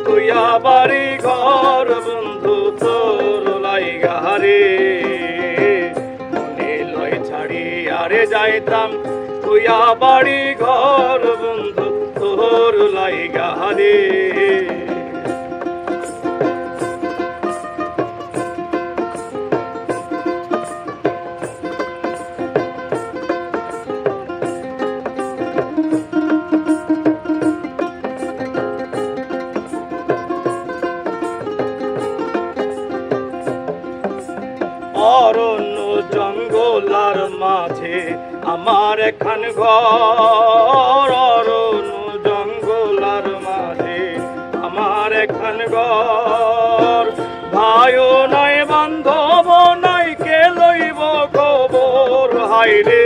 তুইয়া বাড়ি ঘর বন্ধু তোর লাইগা রে মনে লয় ছাড়ি আরে যাইতাম তুইয়া বাড়ি ঘর বন্ধু তোর লাইগা রে অরণ্য জঙ্গলার মাঝে আমার এখান ঘর অরণ্য জঙ্গলার মাঝে আমার এখান ঘর ভাইও নাই বান্ধব নাই কে লইব খবর হাইরে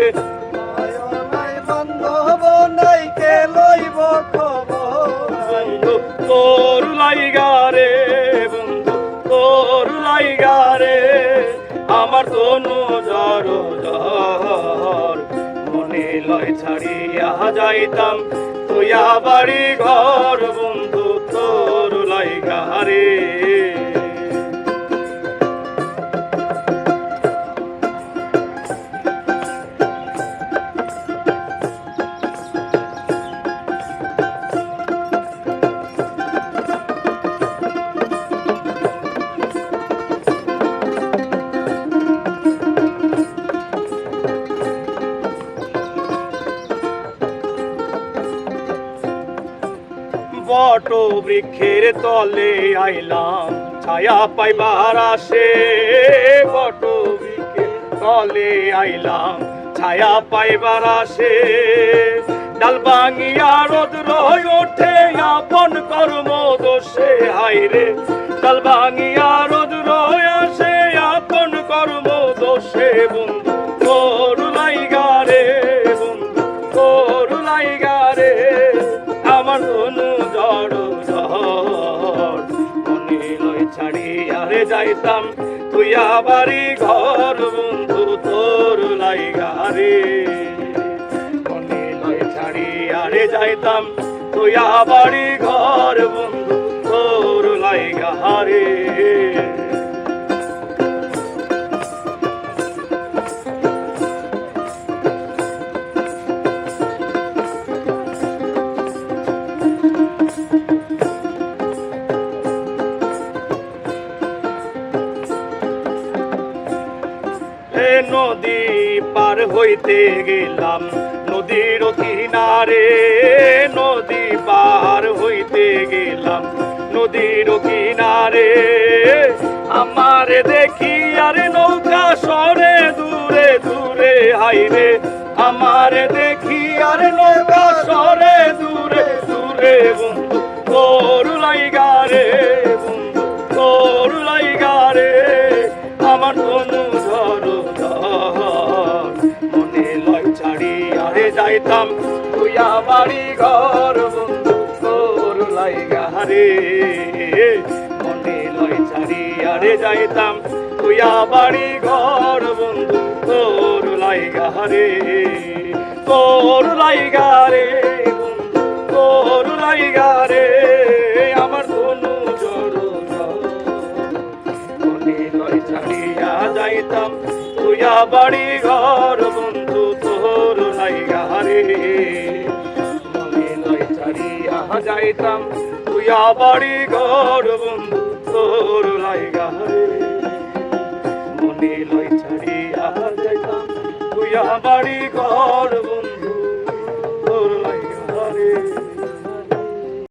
ভাইও নাই বান্ধব নাই কে লইব খবর বন্ধু তোর লাইগা রে বন্ধু তোর লাইগা রে আমার তনু জর জর মনে লয় ছাড়িয়া যাইতাম তুইয়া বাড়ি ঘর বন্ধু তোর লাইগা রে বট বৃক্ষের তলে আইলাম ছায়া পাইবার আসে বট বৃক্ষের তলে আইলাম ছায়া পাইবার আসে ডাল ভাঙিয়া রোদ্র ওঠে আপন কর্ম দোষে হাইরে ডাল ভাঙিয়া রোদ্র আসে আপন কর্ম দোষে বন্ধু তোর লাইগা রে বন্ধু তোর লাইগা রে আমার তনু জড় জড় মনে লয় ছাড়িয়া রে যাইতাম তুইয়া বাড়ি ঘর বন্ধু তোর লাইগা রে মনে লয় ছাড়িয়া রে যাইতাম তুইয়া বাড়ি ঘর বন্ধু তোর লাইগা রে নদী পার হইতে গেলাম নদীর কিনারে নদী পার হইতে গেলাম নদীর কিনারে আমার দেখি আর নৌকা সরে দূরে দূরে হাইরে আমার দেখি আর নৌকা সরে দূরে দূরে বন্ধু তোর লাইগা রে বন্ধু তোর লাইগা রে আমার তনু ধর মনে লয় ছাড়িয়া রে যাইতাম তুইয়া বাড়ি ঘর বন্ধু তোর লাইগা রে মনে লয় ছাড়িয়া রে যাইতাম তুইয়া বাড়ি ঘর বন্ধু তোর লাইগা রে তোর লাইগা রে বন্ধু তোর লাইগা রে আমার তনু জড় মনে লয় ছাড়িয়া যাইতাম তুইয়া বাড়ি ঘর বন্ধু তোর লাইগা রে মনে লয় ছাড়িয়া যাইতাম তুইয়া বাড়ি ঘর বন্ধু তোর লাইগা রে মনে লয় ছাড়িয়া যাইতাম তুইয়া বাড়ি ঘর